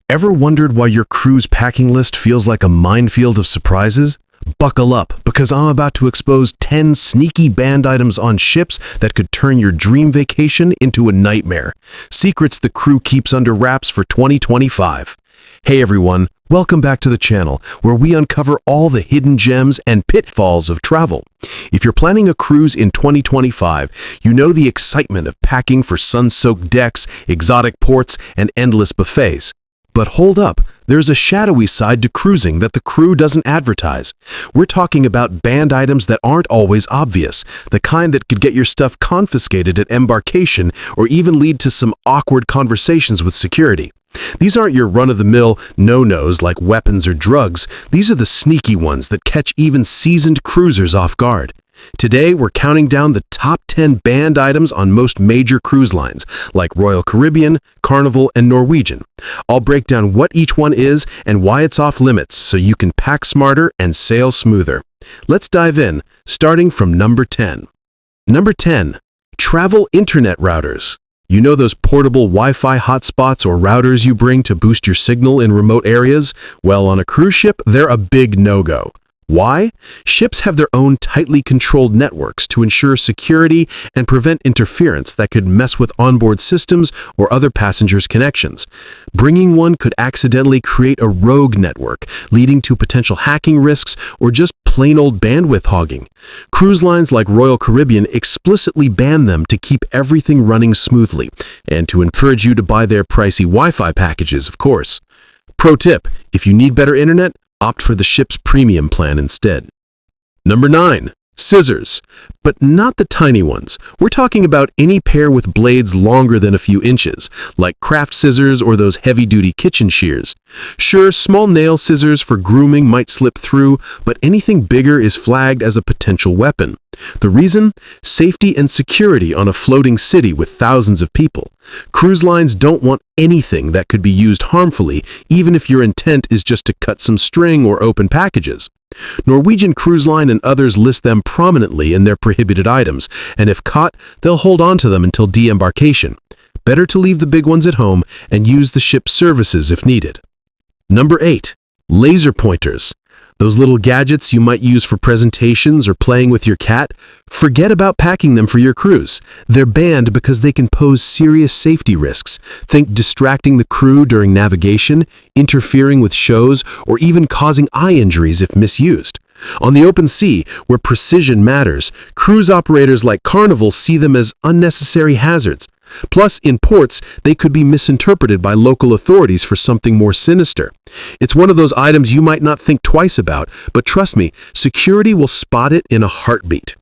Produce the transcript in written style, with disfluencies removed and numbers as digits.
Ever wondered why your cruise packing list feels like a minefield of surprises? Buckle up, because I'm about to expose 10 sneaky banned items on ships that could turn your dream vacation into a nightmare. Secrets the crew keeps under wraps for 2025. Hey everyone, welcome back to the channel, where we uncover all the hidden gems and pitfalls of travel. If you're planning a cruise in 2025, you know the excitement of packing for sun-soaked decks, exotic ports, and endless buffets. But hold up, there's a shadowy side to cruising that the crew doesn't advertise. We're talking about banned items that aren't always obvious, the kind that could get your stuff confiscated at embarkation or even lead to some awkward conversations with security. These aren't your run-of-the-mill no-nos like weapons or drugs. These are the sneaky ones that catch even seasoned cruisers off guard. Today, we're counting down the top 10 banned items on most major cruise lines, like Royal Caribbean, Carnival, and Norwegian. I'll break down what each one is and why it's off limits so you can pack smarter and sail smoother. Let's dive in, starting from number 10. Number 10. Travel Internet Routers. You know those portable Wi-Fi hotspots or routers you bring to boost your signal in remote areas? Well, on a cruise ship, they're a big no-go. Why? Ships have their own tightly controlled networks to ensure security and prevent interference that could mess with onboard systems or other passengers' connections. Bringing one could accidentally create a rogue network, leading to potential hacking risks or just plain old bandwidth hogging. Cruise lines like Royal Caribbean explicitly ban them to keep everything running smoothly, and to encourage you to buy their pricey Wi-Fi packages, of course. Pro tip, if you need better internet, opt for the ship's premium plan instead. Number 9. Scissors. But not the tiny ones. We're talking about any pair with blades longer than a few inches, like craft scissors or those heavy-duty kitchen shears. Sure, small nail scissors for grooming might slip through, but anything bigger is flagged as a potential weapon. The reason? Safety and security on a floating city with thousands of people. Cruise lines don't want anything that could be used harmfully, even if your intent is just to cut some string or open packages. Norwegian Cruise Line and others list them prominently in their prohibited items, and if caught, they'll hold on to them until de-embarkation. Better to leave the big ones at home and use the ship's services if needed. Number 8. Laser pointers. Those little gadgets you might use for presentations or playing with your cat? Forget about packing them for your cruise. They're banned because they can pose serious safety risks. Think distracting the crew during navigation, interfering with shows, or even causing eye injuries if misused. On the open sea, where precision matters, cruise operators like Carnival see them as unnecessary hazards. Plus, in ports, they could be misinterpreted by local authorities for something more sinister. It's one of those items you might not think twice about, but trust me, security will spot it in a heartbeat.